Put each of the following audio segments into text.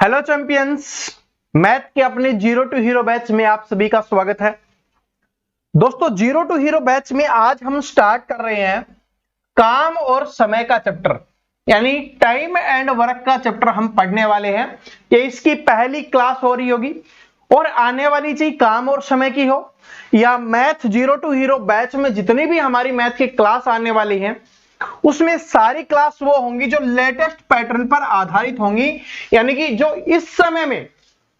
Hello champions, math के अपने zero to hero batch में आप सभी का स्वागत है। दोस्तों, जीरो टू हीरो बैच में आज हम स्टार्ट कर रहे हैं काम और समय का चैप्टर, यानी टाइम एंड वर्क का चैप्टर हम पढ़ने वाले हैं। ये इसकी पहली क्लास हो रही होगी और आने वाली चीज काम और समय की हो या math zero to hero batch में जितनी भी हमारी मैथ की क्लास आने वाली है उसमें सारी क्लास वो होंगी जो लेटेस्ट पैटर्न पर आधारित होंगी, यानी कि जो इस समय में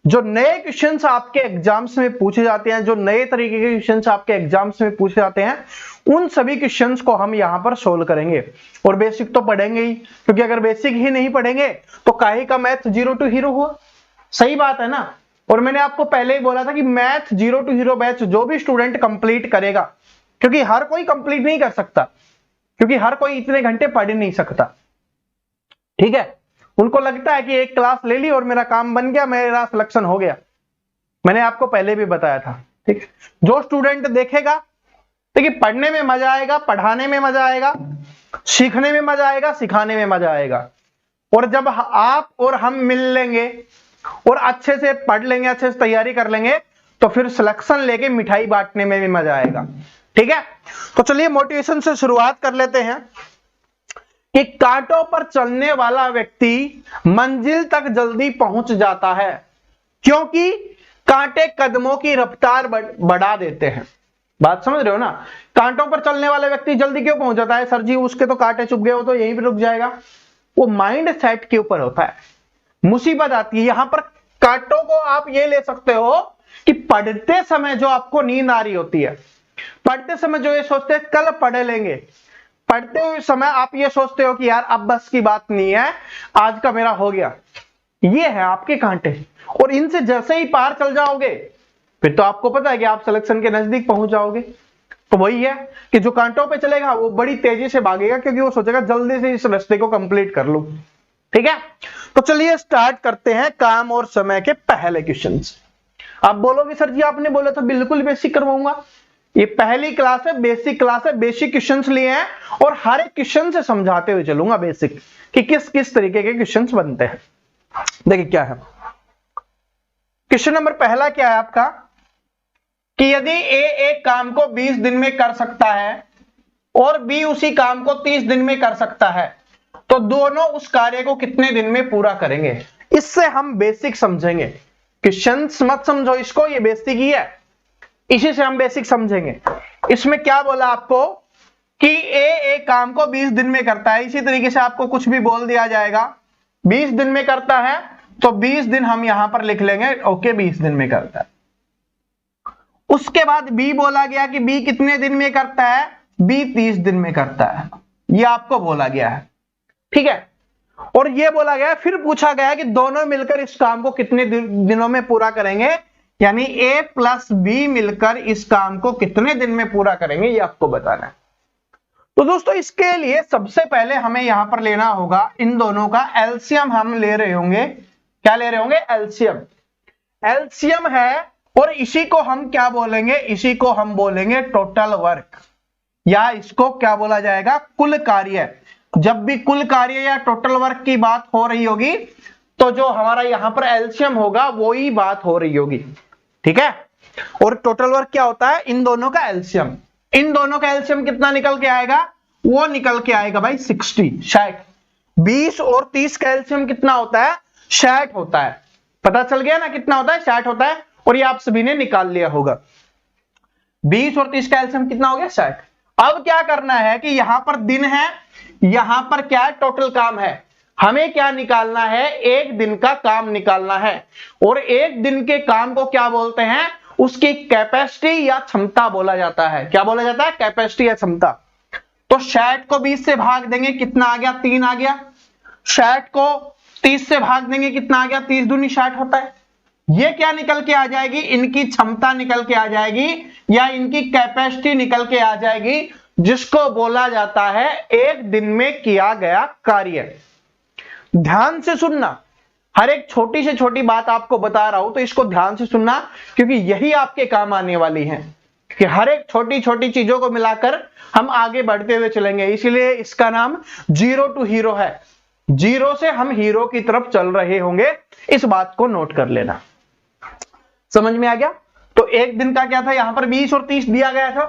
जो नए क्वेश्चंस आपके एग्जाम्स में पूछे जाते हैं, जो नए तरीके के क्वेश्चंस आपके एग्जाम्स में पूछे जाते हैं, उन सभी क्वेश्चंस को हम यहां पर सोल्व करेंगे। और बेसिक तो पढ़ेंगे ही, क्योंकि अगर बेसिक ही नहीं पढ़ेंगे तो काहे का मैथ जीरो टू हीरो हुआ। सही बात है ना। और मैंने आपको पहले ही बोला था कि math zero to hero batch जो भी स्टूडेंट कंप्लीट करेगा, क्योंकि हर कोई कंप्लीट नहीं कर सकता, क्योंकि हर कोई इतने घंटे पढ़ ही नहीं सकता, ठीक है। उनको लगता है कि एक क्लास ले ली और मेरा काम बन गया, मेरा सिलेक्शन हो गया। मैंने आपको पहले भी बताया था, ठीक। जो स्टूडेंट देखेगा, देखिए, पढ़ने में मजा आएगा, पढ़ाने में मजा आएगा, सीखने में मजा आएगा, सिखाने में मजा आएगा। और जब आप और हम मिल लेंगे और अच्छे से पढ़ लेंगे, अच्छे से तैयारी कर लेंगे, तो फिर सिलेक्शन लेके मिठाई बांटने में भी मजा आएगा, ठीक है। तो चलिए मोटिवेशन से शुरुआत कर लेते हैं कि कांटों पर चलने वाला व्यक्ति मंजिल तक जल्दी पहुंच जाता है क्योंकि कांटे कदमों की रफ्तार बढ़ा देते हैं। बात समझ रहे हो ना। कांटों पर चलने वाला व्यक्ति जल्दी क्यों पहुंच जाता है? सर जी, उसके तो कांटे चुभ गए, हो तो यहीं पे रुक जाएगा। वो माइंड सेट के ऊपर होता है। मुसीबत आती है यहां पर। कांटों को आप ये ले सकते हो कि पढ़ते समय जो आपको नींद आ रही होती है, पढ़ते समय जो ये सोचते हैं कल पढ़ लेंगे, पढ़ते हुए समय आप ये सोचते हो कि यार अब बस की बात नहीं है, आज का मेरा हो गया। ये है आपके कांटे। और इनसे जैसे ही पार चल जाओगे फिर तो आपको पता है कि आप सिलेक्शन के नजदीक पहुंच जाओगे। तो वही है कि जो कांटों पे चलेगा वो बड़ी तेजी से भागेगा, क्योंकि वो सोचेगा जल्दी से इस रास्ते को कंप्लीट कर लूं, ठीक है। तो चलिए स्टार्ट करते हैं काम और समय के पहले क्वेश्चन से। आप बोलोगे सर जी आपने बोला था बिल्कुल बेसिक करवाऊंगा। ये पहली क्लास है, बेसिक क्लास है, बेसिक क्वेश्चंस लिए हैं और हर एक क्वेश्चन से समझाते हुए चलूंगा बेसिक कि किस किस तरीके के क्वेश्चंस बनते हैं। देखिए क्या है क्वेश्चन नंबर पहला, क्या है आपका कि यदि ए एक काम को 20 दिन में कर सकता है और बी उसी काम को 30 दिन में कर सकता है, तो दोनों उस कार्य को कितने दिन में पूरा करेंगे। इससे हम बेसिक समझेंगे। क्वेश्चंस मत समझो इसको, ये बेसिक ही है, इसी से हम बेसिक समझेंगे। इसमें क्या बोला आपको कि ए एक काम को 20 दिन में करता है। इसी तरीके से आपको कुछ भी बोल दिया जाएगा 20 दिन में करता है, तो 20 दिन हम यहां पर लिख लेंगे, ओके 20 दिन में करता है। उसके बाद बी बोला गया कि बी कितने दिन में करता है, बी 30 दिन में करता है, यह आपको बोला गया है, ठीक है। और यह बोला गया, फिर पूछा गया कि दोनों मिलकर इस काम को कितने दिनों में पूरा करेंगे, यानी ए प्लस बी मिलकर इस काम को कितने दिन में पूरा करेंगे, ये आपको बताना है। तो दोस्तों इसके लिए सबसे पहले हमें यहां पर लेना होगा इन दोनों का एलसीएम। हम ले रहे होंगे, क्या ले रहे होंगे, एलसीएम। एलसीएम है और इसी को हम क्या बोलेंगे, इसी को हम बोलेंगे टोटल वर्क, या इसको क्या बोला जाएगा, कुल कार्य। जब भी कुल कार्य या टोटल वर्क की बात हो रही होगी तो जो हमारा यहां पर एलसीएम होगा वो ही बात हो रही होगी, ठीक है। और टोटल वर्क क्या होता है, इन दोनों का एलसीएम। इन दोनों का एलसीएम कितना निकल के आएगा, वो निकल के आएगा भाई 60। 20 और 30 का एलसीएम कितना होता है, 60 होता है। पता चल गया ना कितना होता है, 60 होता है। और ये आप सभी ने निकाल लिया होगा। 20 और 30 का एलसीएम कितना हो गया, 60। अब क्या करना है कि यहां पर दिन है, यहां पर क्या है, टोटल काम है। हमें क्या निकालना है, एक दिन का काम निकालना है। और एक दिन के काम को क्या बोलते हैं, उसकी कैपेसिटी या क्षमता बोला जाता है। क्या बोला जाता है, कैपेसिटी या क्षमता। तो 60 को 20 से भाग देंगे, कितना आ गया, 3 आ गया। 60 को 30 से भाग देंगे, कितना आ गया, 30 दूनी 60 होता है। ये क्या निकल के आ जाएगी, इनकी क्षमता निकल के आ जाएगी या इनकी कैपेसिटी निकल के आ जाएगी, जिसको बोला जाता है एक दिन में किया गया कार्य। ध्यान से सुनना, हर एक छोटी से छोटी बात आपको बता रहा हूं तो इसको ध्यान से सुनना, क्योंकि यही आपके काम आने वाली है कि हर एक छोटी छोटी चीजों को मिलाकर हम आगे बढ़ते हुए चलेंगे। इसलिए इसका नाम जीरो टू हीरो है। जीरो से हम हीरो की तरफ चल रहे होंगे, इस बात को नोट कर लेना। समझ में आ गया? तो एक दिन का क्या था, यहां पर 20 और 30 दिया गया था,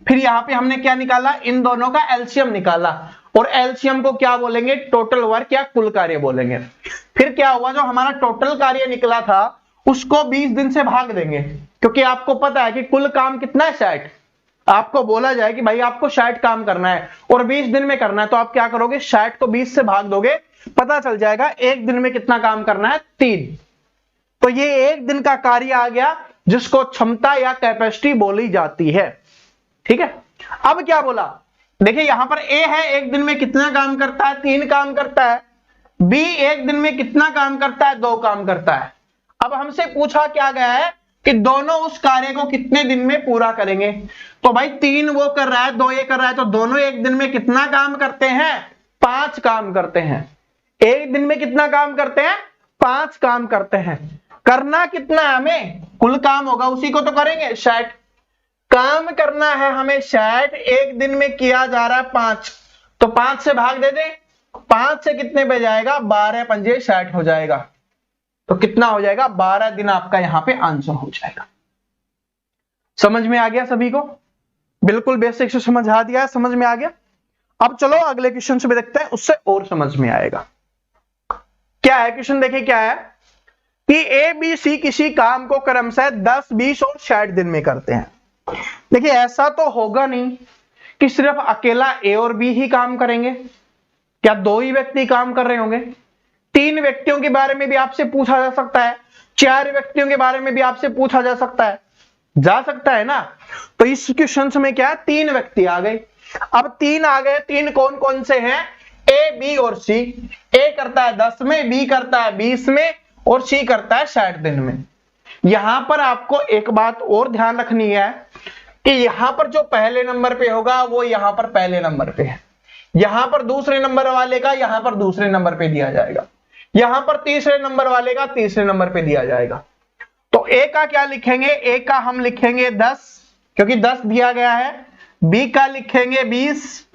फिर यहां पे हमने क्या निकाला, इन दोनों का एलसीएम निकाला, और एलसीएम को क्या बोलेंगे, टोटल वर्क या कुल कार्य बोलेंगे। फिर क्या हुआ, जो हमारा टोटल कार्य निकला था उसको 20 दिन से भाग देंगे, क्योंकि आपको पता है कि कुल काम कितना है, 60। आपको बोला जाए कि भाई आपको 60 काम करना है और 20 दिन में करना है, तो आप क्या करोगे, 60 को 20 से भाग दोगे, पता चल जाएगा एक दिन में कितना काम करना है, 3। तो ये एक दिन का कार्य आ गया, जिसको क्षमता या कैपेसिटी बोली जाती है। ठीक है, अब क्या बोला, देखिए यहां पर ए है, एक दिन में कितना काम करता है, 3 काम करता है। बी एक दिन में कितना काम करता है, 2 काम करता है। अब हमसे पूछा क्या गया है कि दोनों उस कार्य को कितने दिन में पूरा करेंगे। तो भाई 3 वो कर रहा है, 2 ये कर रहा है, तो दोनों एक दिन में कितना काम करते हैं, 5 काम करते हैं। एक दिन में कितना काम करते हैं, 5 काम करते हैं। करना कितना है हमें, कुल काम होगा उसी को तो करेंगे, 60 काम करना है हमें, 60 एक दिन में किया जा रहा है 5, तो 5 से भाग दे दे, 5 से कितने पे जाएगा, 12 पंजे 60 हो जाएगा। तो कितना हो जाएगा, 12 दिन आपका यहां पे आंसर हो जाएगा। समझ में आ गया सभी को, बिल्कुल बेसिक से समझा दिया है, समझ में आ गया। अब चलो अगले क्वेश्चन से भी देखते हैं, उससे और समझ में आएगा। क्या है क्वेश्चन, देखिए क्या है कि ए बी सी किसी काम को क्रमशः 10, 20 और 60 दिन में करते हैं। देखिए ऐसा तो होगा नहीं कि सिर्फ अकेला ए और बी ही काम करेंगे, क्या 2 ही व्यक्ति काम कर रहे होंगे। 3 व्यक्तियों के बारे में भी आपसे पूछा जा सकता है, 4 व्यक्तियों के बारे में भी आपसे पूछा जा सकता है ना। तो इस क्वेश्चन में क्या है, 3 व्यक्ति आ गए। अब 3 आ गए, 3 कौन कौन से हैं, ए बी और सी। ए करता है 10 में, बी करता है 20 में, और सी करता है 60 दिन में। यहां पर आपको एक बात और ध्यान रखनी है कि यहां पर जो पहले नंबर पे होगा वो यहां पर पहले नंबर पे है, यहां पर दूसरे नंबर वाले का यहां पर दूसरे नंबर पे दिया जाएगा, यहां पर तीसरे नंबर वाले का तीसरे नंबर पे दिया जाएगा। तो ए का क्या लिखेंगे, ए का हम लिखेंगे 10 क्योंकि 10 दिया गया है, बी का लिखेंगे 20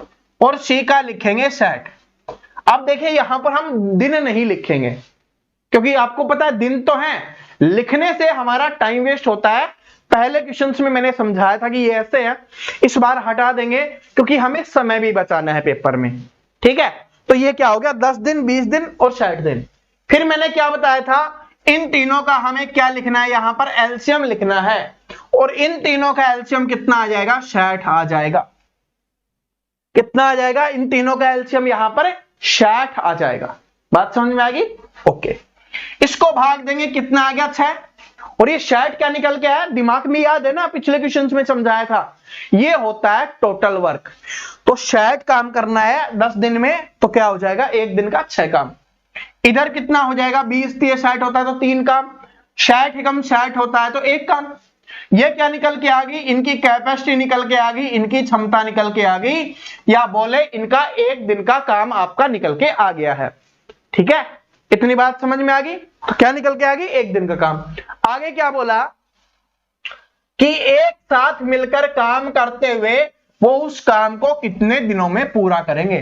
और सी का लिखेंगे 60। अब देखिए यहां पर हम दिन नहीं लिखेंगे, क्योंकि आपको पता है दिन तो है, लिखने से हमारा टाइम वेस्ट होता है। पहले क्वेश्चंस में मैंने समझाया था कि ये ऐसे है, इस बार हटा देंगे क्योंकि हमें समय भी बचाना है पेपर में। ठीक है, तो ये क्या हो गया, 10 दिन, 20 दिन और 60 दिन। फिर मैंने क्या बताया था, इन तीनों का हमें क्या लिखना है, यहां पर एलसीएम लिखना है, और इन तीनों का एलसीएम कितना आ जाएगा, 60 आ जाएगा। कितना आ जाएगा, इन तीनों का एलसीएम यहां पर 60 आ जाएगा। बात समझ में आ गई, ओके। इसको भाग देंगे, कितना आ गया, 6। और ये 60 क्या निकल के आया, दिमाग में याद है ना, पिछले क्वेश्चंस में समझाया था, ये होता है टोटल वर्क। तो 60 काम करना है 10 दिन में, तो क्या हो जाएगा, एक दिन का 6 काम। इधर कितना हो जाएगा, 20 3 60 होता है तो 3 काम, 60 एकम 60 होता है तो 1 काम। ये क्या निकल के आ गई, इनकी कैपेसिटी निकल के आ गई, इनकी क्षमता निकल के आ गई, या बोले इनका एक दिन का काम आपका निकल के आ गया है। ठीक है, इतनी बात समझ में आ गई। तो क्या निकल के आ गई, एक दिन का काम। आगे क्या बोला कि एक साथ मिलकर काम करते हुए वो उस काम को कितने दिनों में पूरा करेंगे।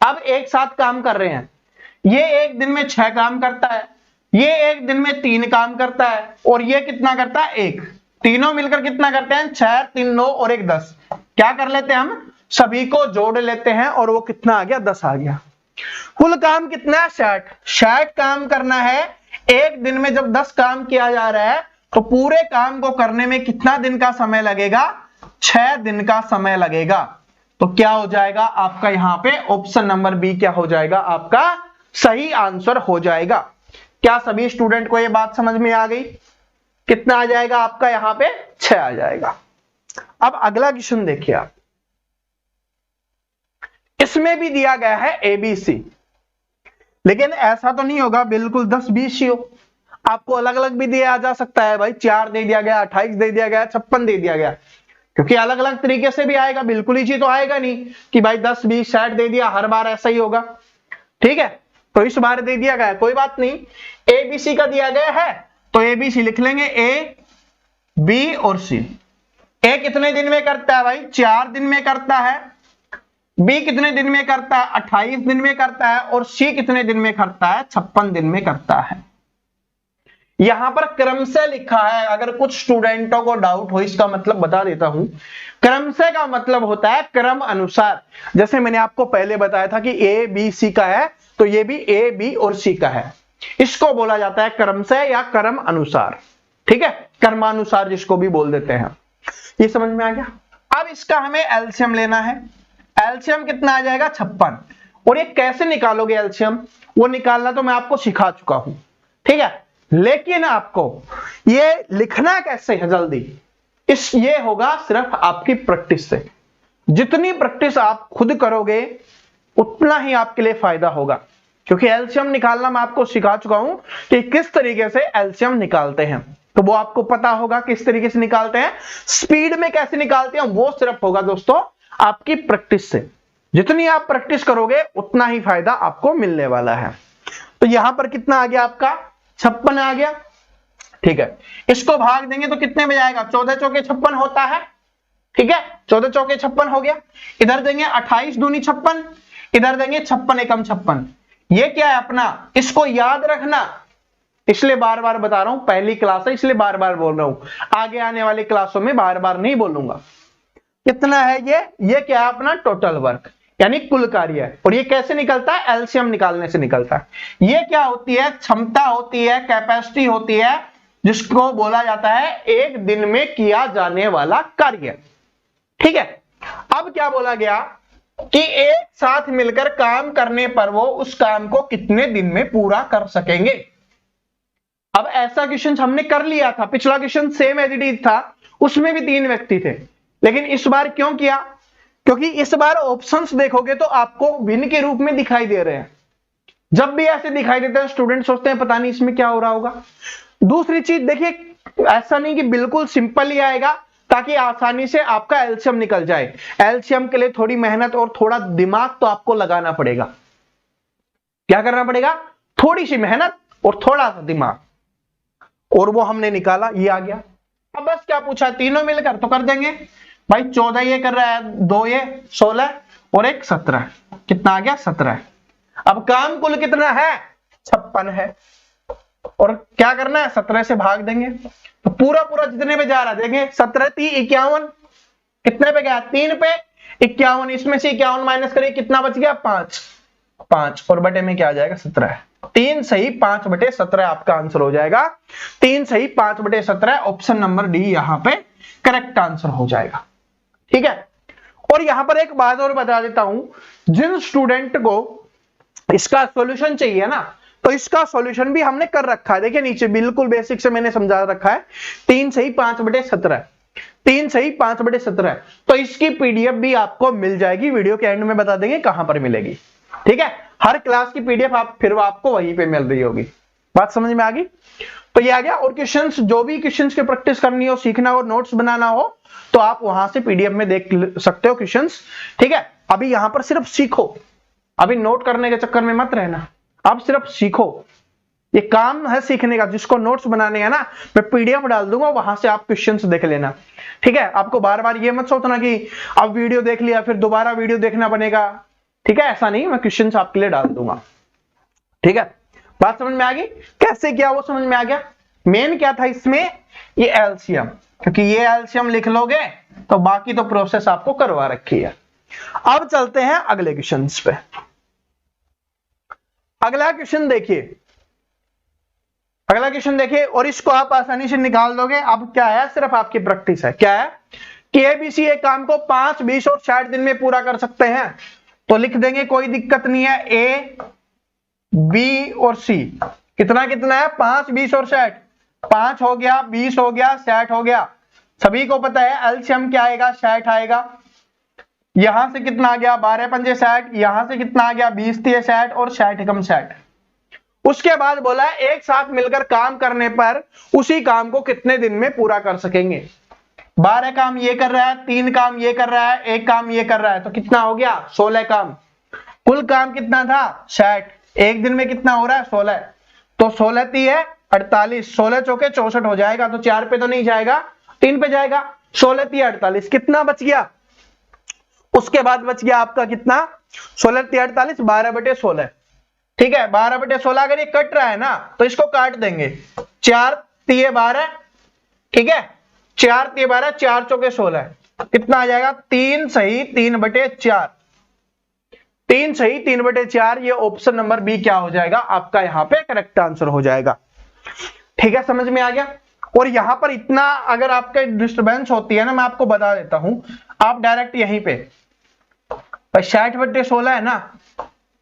अब एक साथ काम कर रहे हैं, ये एक दिन में 6 काम करता है, ये एक दिन में 3 काम करता है, और ये कितना करता है, 1। तीनों मिलकर कितना करते हैं, 6 3 9 और 1 10। क्या कर लेते हैं, हम सभी को जोड़ लेते हैं, और वो कितना आ गया, 10 आ गया। कुल काम कितना है, 60 काम करना है एक दिन में। जब 10 काम किया जा रहा है तो पूरे काम को करने में कितना दिन का समय लगेगा, 6 दिन का समय लगेगा। तो क्या हो जाएगा आपका यहां पे ऑप्शन नंबर बी क्या हो जाएगा, आपका सही आंसर हो जाएगा। क्या सभी स्टूडेंट को यह बात समझ में आ गई, कितना आ जाएगा आपका यहां पे, 6 आ जाएगा। अब अगला क्वेश्चन देखिए आप, इसमें भी दिया गया है एबीसी, लेकिन ऐसा तो नहीं होगा बिल्कुल 10 20 ही हो, आपको अलग अलग भी दिया जा सकता है। भाई 4 दे दिया गया, 28 दे दिया गया, 56 दे दिया गया, क्योंकि अलग अलग तरीके से भी आएगा, बिल्कुल ही चीज तो आएगा नहीं कि भाई 10 20 60 दे दिया, हर बार ऐसा ही होगा। ठीक है, तो इस बार दे दिया गया, कोई बात नहीं। एबीसी का दिया गया है तो एबीसी लिख लेंगे, ए बी और सी। ए कितने दिन में करता है भाई, 4 दिन में करता है, बी कितने दिन में करता है? 28 दिन में करता है। और सी कितने दिन में करता है? 56 दिन में करता है। यहां पर क्रम से लिखा है, अगर कुछ स्टूडेंटों को डाउट हो इसका मतलब बता देता हूं। क्रम से का मतलब होता है क्रम अनुसार। जैसे मैंने आपको पहले बताया था कि ए बी सी का है, तो ये भी ए बी और सी का है। इसको बोला जाता है क्रम से या क्रम अनुसार, ठीक है, क्रमानुसार जिसको भी बोल देते हैं। ये समझ में आ गया। अब इसका हमें एलसीएम लेना है। एलसीएम कितना आ जाएगा? 56। और ये कैसे निकालोगे एलसीएम, वो निकालना तो मैं आपको सिखा चुका हूं, ठीक है। लेकिन आपको ये लिखना कैसे है जल्दी, ये होगा सिर्फ आपकी प्रैक्टिस से। जितनी प्रैक्टिस आप खुद करोगे उतना ही आपके लिए फायदा होगा, क्योंकि एलसीएम निकालना मैं आपको सिखा चुका हूं कि किस तरीके से एलसीएम निकालते हैं, तो वो आपको पता होगा किस तरीके से निकालते हैं। स्पीड में कैसे निकालते हैं वो सिर्फ होगा दोस्तों आपकी प्रैक्टिस से। जितनी आप प्रैक्टिस करोगे उतना ही फायदा आपको मिलने वाला है। तो यहां पर कितना आ गया आपका? 56 आ गया, ठीक है। इसको भाग देंगे तो कितने में जाएगा? 14 चौके 56 होता है, ठीक है। 14 चौके 56 हो गया। इधर देंगे 28 दूनी 56, इधर देंगे 56 एकम 56। ये क्या है अपना, इसको याद रखना, इसलिए बार बार बता रहा हूं, पहली क्लास है इसलिए बार बार बोल रहा हूं, आगे आने वाली क्लासों में बार बार नहीं बोलूंगा। कितना है ये क्या है अपना? टोटल वर्क यानी कुल कार्य है। और ये कैसे निकलता है? एलसीएम निकालने से निकलता है। ये क्या होती है? क्षमता होती है, कैपेसिटी होती है, जिसको बोला जाता है एक दिन में किया जाने वाला कार्य, ठीक है। अब क्या बोला गया कि एक साथ मिलकर काम करने पर वो उस काम को कितने दिन में पूरा कर सकेंगे। अब ऐसा क्वेश्चन हमने कर लिया था, पिछला question same as it is था, उसमें भी 3 व्यक्ति थे। लेकिन इस बार क्यों किया? क्योंकि इस बार ऑप्शंस देखोगे तो आपको भिन्न के रूप में दिखाई दे रहे हैं। जब भी ऐसे दिखाई देते हैं स्टूडेंट सोचते हैं पता नहीं इसमें क्या हो रहा होगा। दूसरी चीज देखिए, ऐसा नहीं कि बिल्कुल सिंपल ही आएगा ताकि आसानी से आपका एलसीएम निकल जाए। एलसीएम के लिए थोड़ी मेहनत और थोड़ा दिमाग तो आपको लगाना पड़ेगा। क्या करना पड़ेगा? थोड़ी सी मेहनत और थोड़ा सा दिमाग, और वो हमने निकाला, ये आ गया। अब बस क्या पूछा? तीनों मिलकर तो कर देंगे भाई। 14 ये कर रहा है, 2 ये 16 और 1 17, कितना आ गया? 17। अब काम कुल कितना है? 56 है। और क्या करना है? 17 से भाग देंगे तो पूरा पूरा जितने पे जा रहा है देखें, 17 3 51, कितने पे गया? 3 पे 51। इसमें से 51 माइनस करिए, कितना बच गया? 5 और बटे में क्या आ जाएगा? 17। 3 सही 5/17 आपका आंसर हो जाएगा। 3 सही 5/17, ऑप्शन नंबर डी यहां पे करेक्ट आंसर हो जाएगा, ठीक है। और यहां पर एक बात और बता देता हूं, जिन स्टूडेंट को इसका सॉल्यूशन चाहिए ना, तो इसका सॉल्यूशन भी हमने कर रखा है। देखिए नीचे बिल्कुल बेसिक से मैंने समझा रखा है। 3 सही 5/17, 3 सही 5/17। तो इसकी पीडीएफ भी आपको मिल जाएगी, वीडियो के एंड में बता देंगे कहां पर मिलेगी, ठीक है। हर क्लास की पीडीएफ फिर आपको वहीं पे मिल रही होगी। बात समझ में आ गई? तो ये आ गया। और क्वेश्चंस, जो भी क्वेश्चंस की प्रैक्टिस करनी हो, सीखना हो, नोट्स बनाना हो, तो आप वहां से पीडीएफ में देख सकते हो क्वेश्चंस, ठीक है। अभी यहां पर सिर्फ सीखो, अभी नोट करने के चक्कर में मत रहना, आप सिर्फ सीखो। ये काम है सीखने का। जिसको नोट्स बनाने हैं ना, मैं पीडीएफ डाल दूंगा, वहां से आप क्वेश्चंस देख लेना, ठीक है। आपको बार बार ये मत सोचना कि अब वीडियो देख लिया फिर दोबारा वीडियो देखना बनेगा, ठीक है। ऐसा नहीं, मैं क्वेश्चंस आपके लिए डाल दूंगा, ठीक है। बात समझ में आ गई? कैसे किया वो समझ में आ गया। मेन क्या था इसमें? ये एलसीएम, क्योंकि ये एलसीएम लिख लोगे तो बाकी तो प्रोसेस आपको करवा रखी है। अब चलते हैं अगले क्वेश्चंस पे। अगला क्वेश्चन देखिए, अगला क्वेश्चन देखिए, और इसको आप आसानी से निकाल दोगे। अब क्या है? सिर्फ आपकी प्रैक्टिस है। क्या है कि एबीसी एक काम को 5, 20 और 60 दिन में पूरा कर सकते हैं, तो लिख देंगे, कोई दिक्कत नहीं है। ए, बी और सी कितना कितना है? 5, 20 और 60। 5 हो गया, 20 हो गया, 60 हो गया। सभी को पता है एलसीएम क्या आएगा? 60 आएगा। यहां से कितना आ गया? 12 पंजे 60। यहां से कितना आ गया? 20 3 60 और 60 एकम 60। उसके बाद बोला है एक साथ मिलकर काम करने पर उसी काम को कितने दिन में पूरा कर सकेंगे। 12 काम ये कर रहा है, 3 काम ये कर रहा है, 1 काम ये कर रहा है, तो कितना हो गया? 16 काम। कुल काम कितना था? 60। एक दिन में कितना हो रहा है? 16। तो 16 3 है 48, 16 चौके 64 हो जाएगा। तो 4 पे तो नहीं जाएगा, 3 पे जाएगा। 16 3 48, कितना बच गया? उसके बाद बच गया आपका कितना 16 48 12/16। ठीक है, 12/16 अगर ये कट रहा है ना तो इसको काट देंगे, 4 तिये 12, ठीक है, 4 तिये 12, 4 चौके 16, कितना आ जाएगा 3 सही 3/4, 3 सही 3/4। ये ऑप्शन नंबर बी क्या हो जाएगा आपका यहाँ पे करेक्ट आंसर हो जाएगा। ठीक है, समझ में आ गया। और यहां पर इतना अगर आपके डिस्टरबेंस होती है ना, मैं आपको बता देता हूं, आप डायरेक्ट यहीं पे 60/16 है ना,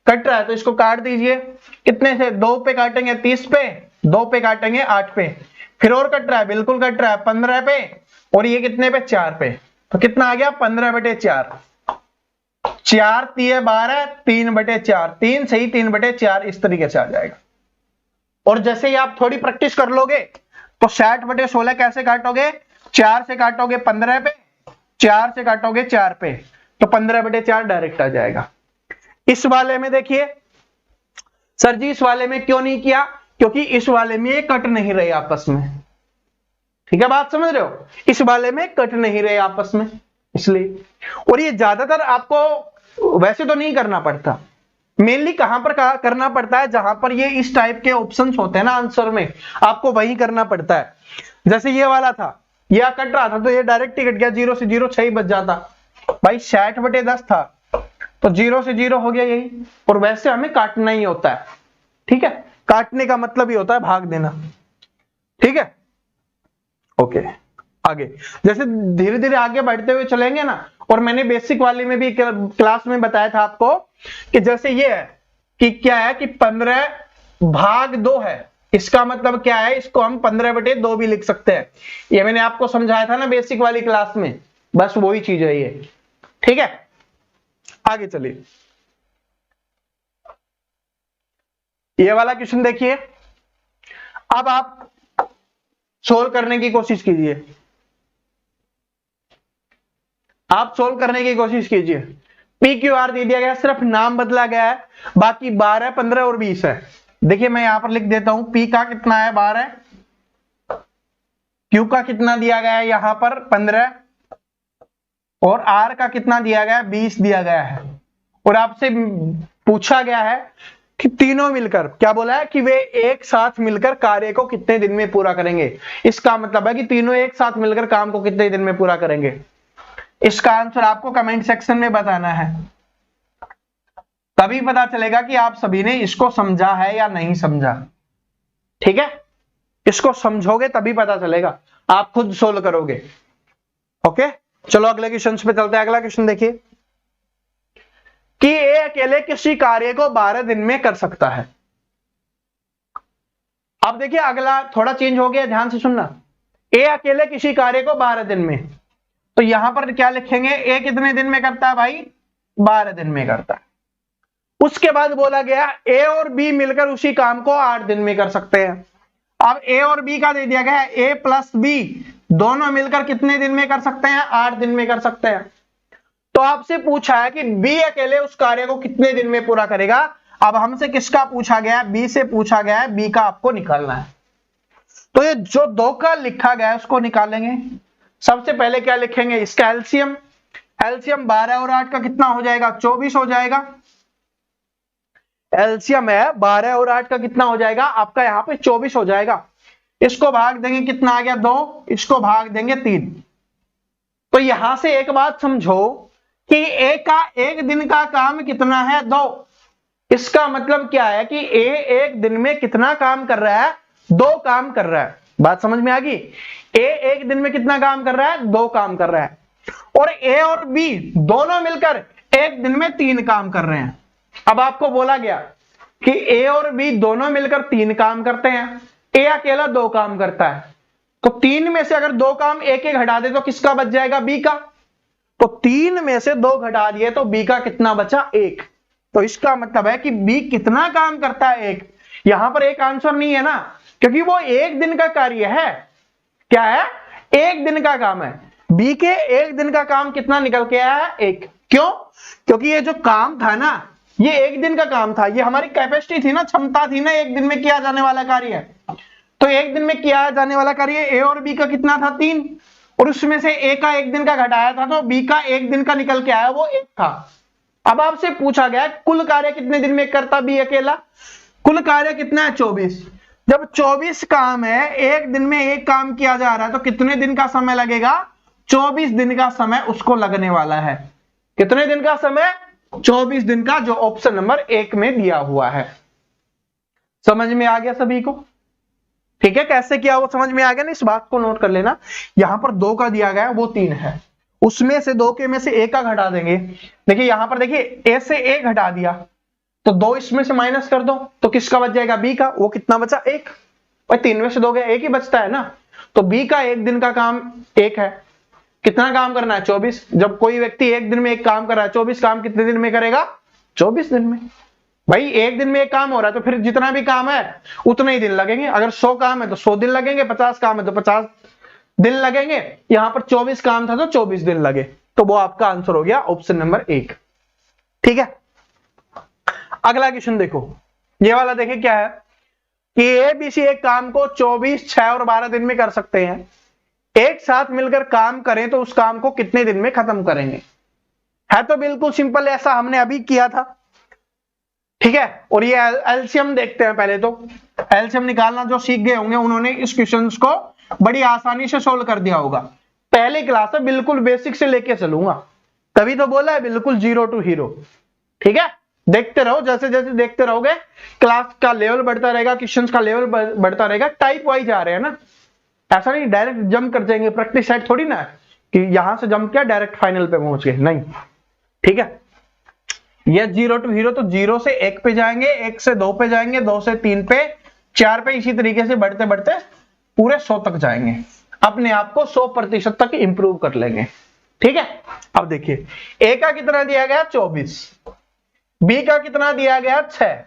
कट रहा है तो इसको काट दीजिए, कितने से 2 पे काटेंगे 30 पे, 2 पे काटेंगे 8 पे, फिर और कट रहा है, बिल्कुल कट रहा है 15 पे, और ये कितने पे 4 पे, तो कितना आ गया 15/4, 4 तिये 12, 3/4, 3 सही 3/4, इस तरीके से आ जाएगा। और जैसे ही आप थोड़ी प्रैक्टिस कर लोगे तो 60/16 कैसे काटोगे, 4 से काटोगे 15 पे, 4 से काटोगे 4 पे, तो 15/4 डायरेक्ट आ जाएगा। इस वाले में देखिए सर जी, इस वाले में क्यों नहीं किया, क्योंकि इस वाले में ये कट नहीं रहे आपस में। ठीक है, बात समझ रहे हो, इस वाले में कट नहीं रहे आपस में, इसलिए। और ये ज्यादातर आपको वैसे तो नहीं करना पड़ता, मेनली कहां पर करना पड़ता है, जहां पर ये इस टाइप के ऑप्शंस होते हैं ना आंसर में, आपको वही करना पड़ता है। जैसे ये वाला था, यह कट रहा था तो ये डायरेक्ट ही कट गया, 0 से 0 6 बच जाता भाई, 60/10 था तो 0 से 0 हो गया यही। और वैसे हमें काटना ही होता है, ठीक है, काटने का मतलब ही होता है भाग देना। ठीक है, ओके। आगे जैसे धीरे धीरे आगे बढ़ते हुए चलेंगे ना, और मैंने बेसिक वाली में भी क्लास में बताया था आपको कि जैसे ये है कि क्या है कि 15/2 है, इसका मतलब क्या है, इसको हम 15/2 भी लिख सकते हैं। ये मैंने आपको समझाया था ना बेसिक वाली क्लास में, बस वही चीज है ये। ठीक है, आगे चलिए, ये वाला क्वेश्चन देखिए। अब आप सोल्व करने की कोशिश कीजिए, आप सोल्व करने की कोशिश कीजिए। पी क्यू आर दे दिया गया, सिर्फ नाम बदला गया है, बाकी 12 15 और 20 है। देखिए मैं यहां पर लिख देता हूं, पी का कितना है 12, क्यू का कितना दिया गया है यहां पर 15, और आर का कितना दिया गया है 20 दिया गया है। और आपसे पूछा गया है कि तीनों मिलकर, क्या बोला है कि वे एक साथ मिलकर कार्य को कितने दिन में पूरा करेंगे। इसका मतलब है कि तीनों एक साथ मिलकर काम को कितने दिन में पूरा करेंगे। इसका आंसर आपको कमेंट सेक्शन में बताना है, तभी पता चलेगा कि आप सभी ने इसको समझा है या नहीं समझा। ठीक है, इसको समझोगे तभी पता चलेगा, आप खुद सोल्व करोगे। ओके, चलो अगले क्वेश्चन पे चलते हैं। अगला क्वेश्चन देखिए कि ए अकेले किसी कार्य को 12 दिन में कर सकता है। अब देखिए अगला थोड़ा चेंज हो गया, ध्यान से सुनना। ए अकेले किसी कार्य को 12 दिन में, तो यहां पर क्या लिखेंगे, ए कितने दिन में करता है भाई 12 दिन में करता है। उसके बाद बोला गया ए और बी मिलकर उसी काम को 8 दिन में कर सकते हैं। अब ए और बी का दे दिया गया है, ए प्लस बी दोनों मिलकर कितने दिन में कर सकते हैं, 8 दिन में कर सकते हैं। तो आपसे पूछा है कि बी अकेले उस कार्य को कितने दिन में पूरा करेगा। अब हमसे किसका पूछा गया है, बी से पूछा गया है, बी का आपको निकालना है। तो ये जो 2 का लिखा गया है उसको निकालेंगे। सबसे पहले क्या लिखेंगे, इसका एलसीएम, एलसीएम 12 और 8 का कितना हो जाएगा 24 हो जाएगा। एलसीएम है 12 और 8 का कितना हो जाएगा आपका यहाँ पे 24 हो जाएगा। इसको भाग देंगे, कितना आ गया 2, इसको भाग देंगे 3। तो यहां से एक बात समझो कि ए का एक दिन का काम कितना है 2। इसका मतलब क्या है कि ए एक दिन में कितना काम कर रहा है, 2 काम कर रहा है। बात समझ में आ गई, ए एक दिन में कितना काम कर रहा है, 2 काम कर रहा है। और ए और बी दोनों मिलकर एक दिन में 3 काम कर रहे हैं। अब आपको बोला गया कि ए और बी दोनों मिलकर 3 काम करते हैं, ए अकेला 2 काम करता है। तो 3 में से अगर 2 काम एक एक घटा दे तो किसका बच जाएगा, बी का। तो 3 में से 2 घटा दिए तो बी का कितना बचा, 1। तो इसका मतलब है कि बी कितना काम करता है, 1। यहां पर एक आंसर नहीं है ना, क्योंकि वो एक दिन का कार्य है। क्या है, एक दिन का काम है। बी के एक दिन का काम कितना निकल के आया है, 1। क्यों, क्योंकि ये जो काम था ना ये एक दिन का काम था, ये हमारी कैपेसिटी थी ना, क्षमता थी ना, एक दिन में किया जाने वाला कार्य है। तो एक दिन में किया जाने वाला कार्य ए और बी का कितना था 3, और उसमें से ए का एक दिन का घटाया था, तो बी का एक दिन का निकल के आया, वो 1 था। अब आपसे पूछा गया कुल कार्य कितने दिन में करता बी अकेला, कुल कार्य कितना है 24। जब 24 काम है, एक दिन में एक काम किया जा रहा है, तो कितने दिन का समय लगेगा, 24 दिन का समय उसको लगने वाला है। कितने दिन का समय, 24 दिन का, जो ऑप्शन नंबर 1 में दिया हुआ है। समझ में आ गया सभी को? ठीक है, कैसे किया वो समझ में आ गया ना, इस बात को नोट कर लेना। यहां पर 2 का दिया गया, वो 3 है, उसमें से 2 के में से 1 का घटा देंगे। देखिए यहां पर देखिए ए से ए घटा दिया, तो 2 इसमें से माइनस कर दो, तो किसका बच जाएगा, बी का। वो कितना बचा, 1। भाई 3 में से 2 गया, 1 ही बचता है ना। तो बी का एक दिन का काम 1 है। कितना काम करना है, 24। जब कोई व्यक्ति एक दिन में एक काम कर रहा है, 24 काम कितने दिन में करेगा, 24 दिन में। भाई एक दिन में एक काम हो रहा है, तो फिर जितना भी काम है उतने ही दिन लगेंगे। अगर 100 काम है तो 100 दिन लगेंगे, 50 काम है तो 50 दिन लगेंगे। यहां पर 24 काम था तो 24 दिन लगे, तो वो आपका आंसर हो गया ऑप्शन नंबर 1। ठीक है, अगला क्वेश्चन देखो, ये वाला देखिए क्या है कि ए बी सी एक काम को 24, 6 और 12 दिन में कर सकते हैं। एक साथ मिलकर काम करें तो उस काम को कितने दिन में खत्म करेंगे। है तो बिल्कुल सिंपल, ऐसा हमने अभी किया था। ठीक है, और ये एलसीएम देखते हैं पहले। तो एलसीएम निकालना जो सीख गए होंगे उन्होंने इस क्वेश्चन को बड़ी आसानी से सोल्व कर दिया होगा। पहले क्लास में बिल्कुल बेसिक से लेके चलूंगा, तभी तो बोला है बिल्कुल 0 to हीरो। ठीक है, देखते रहो, जैसे जैसे देखते रहोगे क्लास का लेवल बढ़ता रहेगा, क्वेश्चंस का लेवल बढ़ता रहेगा। टाइप वाइज आ रहे हैं ना, ऐसा नहीं डायरेक्ट जंप कर जाएंगे। प्रैक्टिस सेट थोड़ी ना है कि यहां से जंप किया डायरेक्ट फाइनल पे पहुंच गए, नहीं। ठीक है, ये 0 to हीरो, तो 0 से 1 पे जाएंगे, 1 से 2 पे जाएंगे, 2 से 3 पे, 4 पे, इसी तरीके से बढ़ते बढ़ते पूरे 100 तक जाएंगे। अपने आप को 100% तक इंप्रूव कर लेंगे। ठीक है, अब देखिए ए का कितना दिया गया, 24। बी का कितना दिया गया, 6।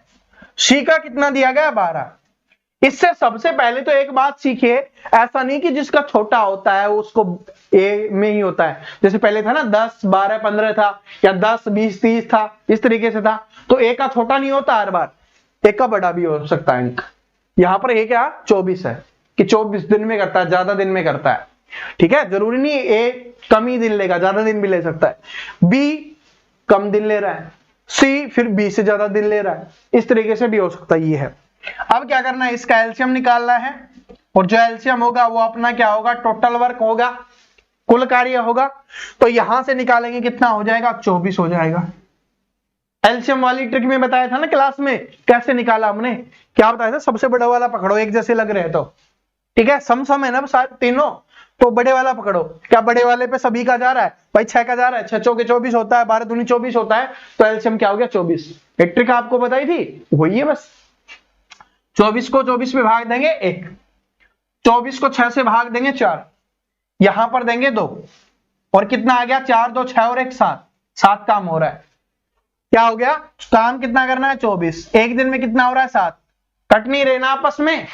सी का कितना दिया गया, 12। इससे सबसे पहले तो एक बात सीखिए, ऐसा नहीं कि जिसका छोटा होता है उसको ए में ही होता है। जैसे पहले था ना 10, 12, 15 था, या 10, 20, 30 था, इस तरीके से था। तो ए का छोटा नहीं होता हर बार, ए का बड़ा भी हो सकता है। यहां पर ए क्या 24 है कि 24 दिन में करता है, ज्यादा दिन में करता है। ठीक है, जरूरी नहीं ए कम ही दिन लेगा, ज्यादा दिन भी ले सकता है। बी कम दिन ले रहा है, सी फिर बी से ज्यादा दिन ले रहा है, इस तरीके से भी हो सकता है। ये है। अब क्या करना है, इसका एलसीएम निकालना है, और जो एलसीएम होगा वो अपना क्या होगा, टोटल वर्क होगा, कुल कार्य होगा। तो यहां से निकालेंगे कितना हो जाएगा, 24 हो जाएगा। एलसीएम वाली ट्रिक में बताया था ना क्लास में, कैसे निकाला हमने, क्या बताया था, सबसे बड़ा वाला पकड़ो, एक जैसे लग रहे हैं तो। ठीक है, सम है ना शायद तीनों, तो बड़े वाला पकड़ो। क्या बड़े वाले पे सभी का जा रहा है, भाई 6 का जा रहा है, 6 चौके 24 होता है, 12 दूनी 24 होता है, तो एलसीएम क्या हो गया, 24। एक ट्रिक आपको बताई थी, वही है बस। 24 को 24 में भाग देंगे 1, 24 को 6 से भाग देंगे 4, यहां पर देंगे 2, और कितना आ गया, 4, 2, 6 और 1, 7। 7 काम हो रहा है। क्या हो गया, काम कितना करना है, 24। एक दिन में कितना हो रहा है, 7। कट नहीं रहे ना आपस में,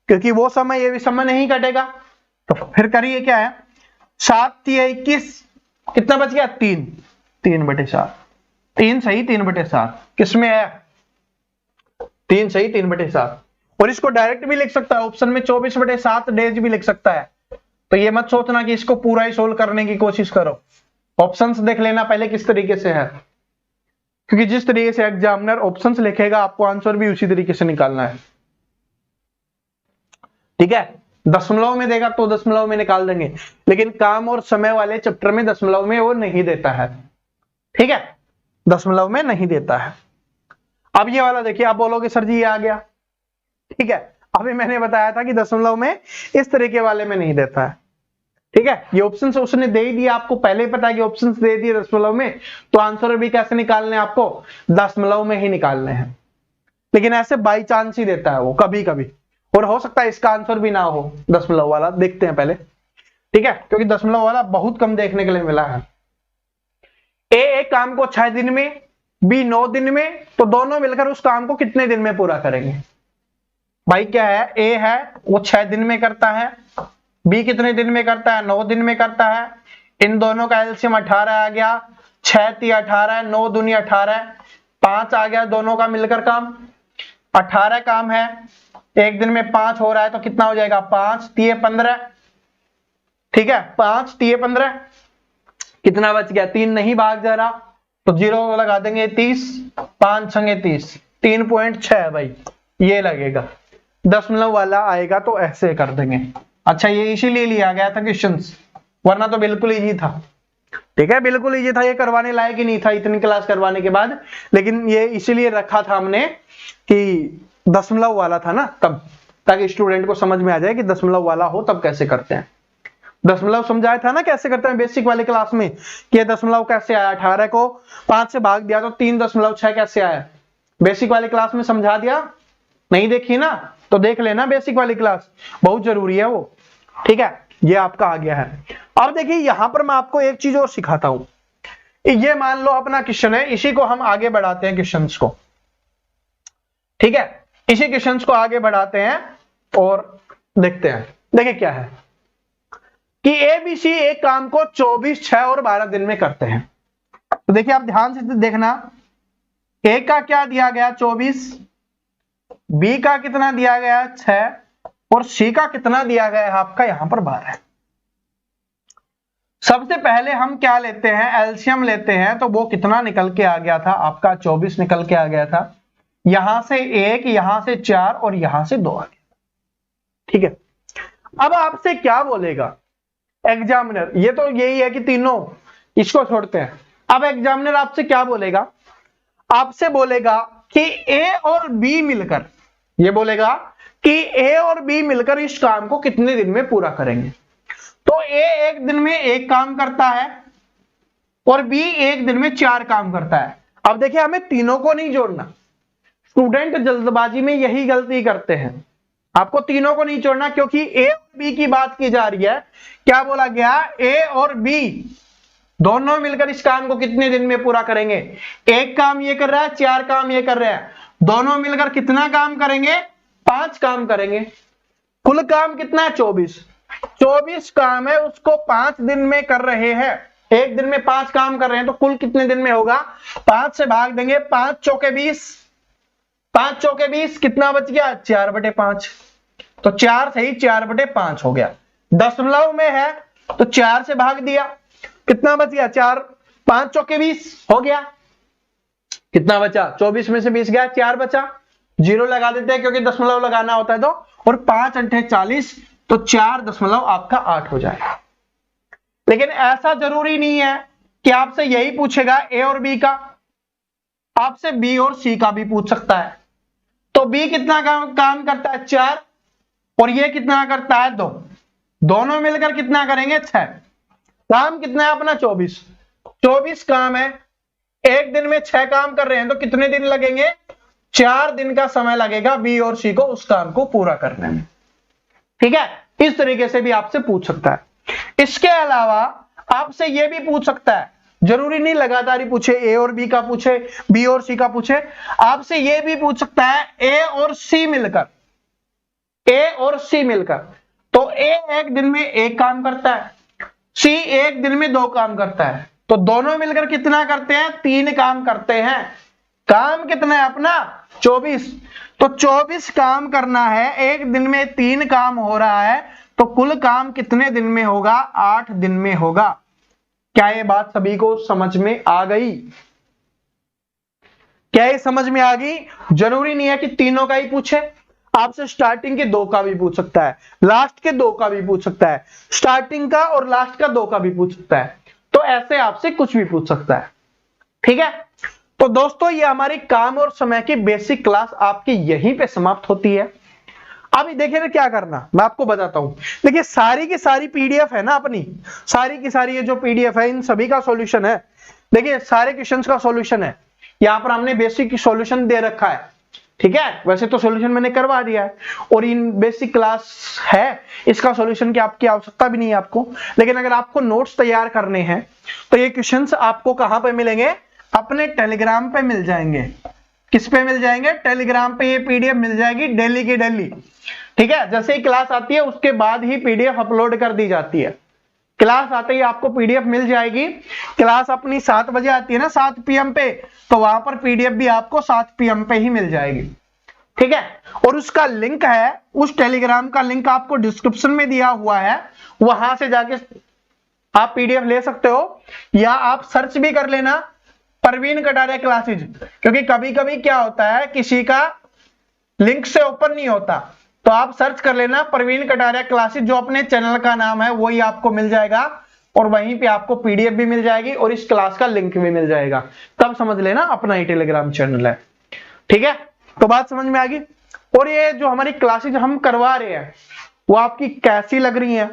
क्योंकि वो समय ये भी समय नहीं कटेगा। तो फिर करिए क्या है, 7 3 21, कितना बच गया, 3, 3/7। 3 सही 3/7 किसमें है, 3 सही 3/7। और इसको डायरेक्ट भी लिख सकता है ऑप्शन में, 24/7 डेज भी लिख सकता है। तो ये मत सोचना कि इसको पूरा ही सोल्व करने की कोशिश करो, ऑप्शंस देख लेना पहले किस तरीके से है, क्योंकि जिस तरीके से एग्जामिनर ऑप्शंस लिखेगा आपको आंसर भी उसी तरीके से निकालना है। ठीक है, दशमलव में देगा तो दशमलव में निकाल देंगे, लेकिन काम और समय वाले चैप्टर में दशमलव में वो नहीं देता है। ठीक है, दशमलव में नहीं देता है। अब ये वाला देखिए, आप बोलोगे सर जी ये आ गया। ठीक है, अभी मैंने बताया था कि दशमलव में इस तरीके वाले में नहीं देता है। ठीक है, ये ऑप्शन उसने दे ही दिया, आपको पहले ही पता है कि ऑप्शन दे दिए दशमलव में, तो आंसर भी कैसे निकालने हैं, आपको दशमलव में ही निकालने हैं। लेकिन ऐसे बाई चांस ही देता है वो, कभी कभी, और हो सकता है इसका आंसर भी ना हो दशमलव वाला, देखते हैं पहले। ठीक है, क्योंकि दशमलव वाला बहुत कम देखने के लिए मिला है। ए एक काम को 6 दिन में, बी 9 दिन में, तो दोनों मिलकर उस काम को कितने दिन में पूरा करेंगे। भाई क्या है, ए है वो 6 दिन में करता है, बी कितने दिन में करता है, 9 दिन में करता है। इन दोनों का एलसीएम 18 आ गया, 6 3 18, 9 दूनी 18, 5 आ गया दोनों का मिलकर काम। 18 काम है, एक दिन में 5 हो रहा है, तो कितना हो जाएगा, 5 3 15। ठीक है, 5 3 15, कितना बच गया, 3 नहीं भाग जा रहा तो 0 लगा देंगे, 30, 5 छंगे 30, 3.6 भाई ये लगेगा। दशमलव वाला आएगा तो ऐसे कर देंगे। अच्छा ये इसीलिए लिया गया था क्वेश्चंस, वरना तो बिल्कुल इजी था। ठीक है, बिल्कुल इजी था, ये करवाने लायक ही नहीं था इतनी क्लास करवाने के बाद, लेकिन ये इसीलिए रखा था हमने कि दशमलव वाला था ना तब, ताकि स्टूडेंट को समझ में आ जाए कि दशमलव वाला हो तब कैसे करते हैं। दशमलव समझाया था ना कैसे करते हैं बेसिक वाली क्लास में, कि दशमलव कैसे आया, 18 को 5 से भाग दिया तो 3.6 कैसे आया, बेसिक वाली क्लास में समझा दिया। नहीं देखी ना तो देख लेना बेसिक वाली क्लास, बहुत जरूरी है वो। ठीक है, ये आपका आ गया है। अब देखिए यहां पर मैं आपको एक चीज और सिखाता हूं, ये मान लो अपना क्वेश्चन है, इसी को हम आगे बढ़ाते हैं क्वेश्चंस को। ठीक है, इसी क्वेश्चंस को आगे बढ़ाते हैं और देखते हैं। देखिए क्या है कि एबीसी एक काम को 24, 6 और 12 दिन में करते हैं। तो देखिए आप ध्यान से देखना, ए का क्या दिया गया 24, बी का कितना दिया गया 6 और सी का कितना दिया गया है आपका यहां पर 12। सबसे पहले हम क्या लेते हैं, एलसीएम लेते हैं, तो वो कितना निकल के आ गया था आपका 24 निकल के आ गया था। यहां से 1, यहां से 4 और यहां से 2 आ गया। ठीक है, अब आपसे क्या बोलेगा एग्जामिनर, ये तो यही है कि तीनों, इसको छोड़ते हैं। अब एग्जामिनर आपसे क्या बोलेगा, आपसे बोलेगा कि ए और बी मिलकर, ये बोलेगा कि ए और बी मिलकर इस काम को कितने दिन में पूरा करेंगे। तो ए एक दिन में एक काम करता है और बी एक दिन में 4 काम करता है। अब देखिए हमें तीनों को नहीं जोड़ना, स्टूडेंट जल्दबाजी में यही गलती करते हैं, आपको तीनों को नहीं जोड़ना, क्योंकि ए और बी की बात की जा रही है। क्या बोला गया, ए और बी दोनों मिलकर इस काम को कितने दिन में पूरा करेंगे। एक काम ये कर रहा है, 4 काम ये कर रहे हैं, दोनों मिलकर कितना काम करेंगे, 5 काम करेंगे। कुल काम कितना है 24 काम है, उसको 5 दिन में कर रहे हैं। एक दिन में 5 काम कर रहे हैं तो कुल कितने दिन में होगा, 5 से भाग देंगे, 5 चौके 20, 5 चौके 20 कितना बच गया 4/5, तो 4 सही 4/5 हो गया। दशमलव में है तो 4 से भाग दिया, कितना बच गया 4, 5 चौके 20 हो गया, कितना बचा 24 में से 20 गया, 4 बचा, 0 लगा देते हैं क्योंकि दशमलव लगाना होता है तो, और 5 × 40 तो 4 आपका 8 हो जाएगा। लेकिन ऐसा जरूरी नहीं है कि आपसे यही पूछेगा ए और बी का, आपसे बी और सी का भी पूछ सकता है। तो बी कितना काम करता है 4 और ये कितना करता है 2, दोनों मिलकर कितना करेंगे 6। काम कितना है अपना 24 काम है, एक दिन में 6 काम कर रहे हैं तो कितने दिन लगेंगे, 4 दिन का समय लगेगा बी और सी को उस काम को पूरा करने में। ठीक है, इस तरीके से भी आपसे पूछ सकता है। इसके अलावा आपसे यह भी पूछ सकता है, जरूरी नहीं लगातार ही पूछे, ए और बी का पूछे, बी और सी का पूछे, आपसे यह भी पूछ सकता है ए और सी मिलकर, तो ए एक दिन में 1 काम करता है, सी एक दिन में 2 काम करता है, तो दोनों मिलकर कितना करते हैं 3 काम करते हैं। काम कितना है अपना 24, तो 24 काम करना है, एक दिन में 3 काम हो रहा है, तो कुल काम कितने दिन में होगा 8 दिन में होगा। क्या ये बात सभी को समझ में आ गई, क्या ये समझ में आ गई। जरूरी नहीं है कि तीनों का ही पूछे, आपसे स्टार्टिंग के 2 का भी पूछ सकता है, लास्ट के 2 का भी पूछ सकता है, स्टार्टिंग का और लास्ट का 2 का भी पूछ सकता है, तो ऐसे आपसे कुछ भी पूछ सकता है। ठीक है, तो दोस्तों ये हमारी काम और समय की बेसिक क्लास आपकी यहीं पे समाप्त होती है। अभी देखिए ना क्या करना, मैं आपको बताता हूं। देखिए सारी की सारी पीडीएफ है ना अपनी, सारी की सारी ये जो पीडीएफ है इन सभी का सॉल्यूशन है। देखिए सारे क्वेश्चंस का सॉल्यूशन है, यहां पर हमने बेसिक सॉल्यूशन दे रखा है। ठीक है, वैसे तो सॉल्यूशन मैंने करवा दिया है और इन बेसिक क्लास है, इसका सॉल्यूशन की आपकी आवश्यकता भी नहीं है आपको। लेकिन अगर आपको नोट्स तैयार करने हैं तो ये क्वेश्चंस आपको कहां पे मिलेंगे, अपने टेलीग्राम पे मिल जाएंगे। किस पे मिल जाएंगे, टेलीग्राम पे ये पीडीएफ मिल जाएगी डेली की डेली। ठीक है, जैसे ही क्लास आती है उसके बाद ही पीडीएफ अपलोड कर दी जाती है। क्लास आते ही आपको पीडीएफ मिल जाएगी। क्लास अपनी 7 बजे आती है ना 7 PM पे, तो वहां पर पीडीएफ भी आपको 7 PM पे ही मिल जाएगी। ठीक है, और उसका लिंक है, उस टेलीग्राम का लिंक आपको डिस्क्रिप्शन में दिया हुआ है, वहां से जाके आप पीडीएफ ले सकते हो, या आप सर्च भी कर लेना प्रवीण कटारिया क्लासेज, क्योंकि कभी कभी क्या होता है किसी का लिंक से ओपन नहीं होता, तो आप सर्च कर लेना प्रवीण कटारिया क्लासेज, जो अपने चैनल का नाम है वही आपको मिल जाएगा, और वहीं पे आपको पीडीएफ भी मिल जाएगी और इस क्लास का लिंक भी मिल जाएगा, तब समझ लेना अपना ही टेलीग्राम चैनल है। ठीक है, तो बात समझ में आ गई। और ये जो हमारी क्लासेज हम करवा रहे हैं वो आपकी कैसी लग रही है,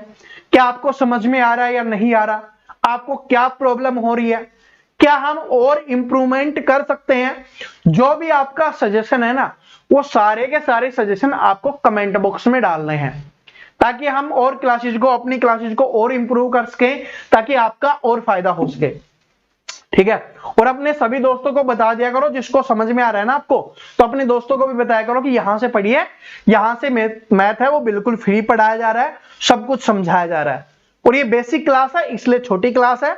क्या आपको समझ में आ रहा है या नहीं आ रहा, आपको क्या प्रॉब्लम हो रही है, क्या हम और इंप्रूवमेंट कर सकते हैं, जो भी आपका सजेशन है ना, वो सारे के सारे सजेशन आपको कमेंट बॉक्स में डालने हैं, ताकि हम और क्लासेज को, अपनी क्लासेज को और इंप्रूव कर सके, ताकि आपका और फायदा हो सके। ठीक है, और अपने सभी दोस्तों को बता दिया करो, जिसको समझ में आ रहा है ना आपको, तो अपने दोस्तों को भी बताया करो कि यहां से पढ़िए, यहां से मैथ है वो बिल्कुल फ्री पढ़ाया जा रहा है, सब कुछ समझाया जा रहा है, और ये बेसिक क्लास है इसलिए छोटी क्लास है।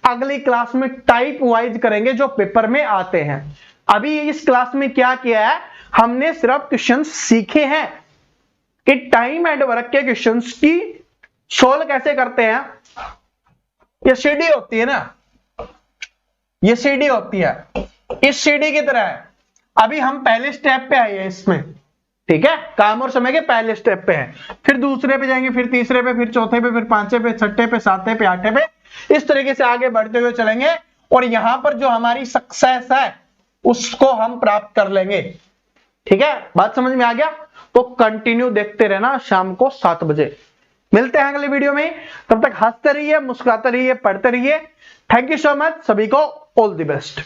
अगली क्लास में टाइप वाइज करेंगे जो पेपर में आते हैं। अभी इस क्लास में क्या किया है, हमने सिर्फ क्वेश्चन सीखे हैं कि टाइम एंड वर्क के क्वेश्चंस की सोल्व कैसे करते हैं। ये सीडी होती है ना, ये सीडी होती है, इस सीडी की तरह है। अभी हम पहले स्टेप पे आए हैं इसमें, ठीक है, काम और समय के पहले स्टेप पे हैं, फिर दूसरे पे जाएंगे, फिर तीसरे पे, फिर चौथे पे, फिर पांचवे पे, छठे पे, सातवें पे, आठवें पे, इस तरीके से आगे बढ़ते हुए चलेंगे, और यहां पर जो हमारी सक्सेस है उसको हम प्राप्त कर लेंगे। ठीक है, बात समझ में आ गया? तो कंटिन्यू देखते रहना, शाम को 7 बजे मिलते हैं अगले वीडियो में। तब तक हंसते रहिए, मुस्कुराते रहिए, पढ़ते रहिए। थैंक यू सो मच, सभी को ऑल द बेस्ट।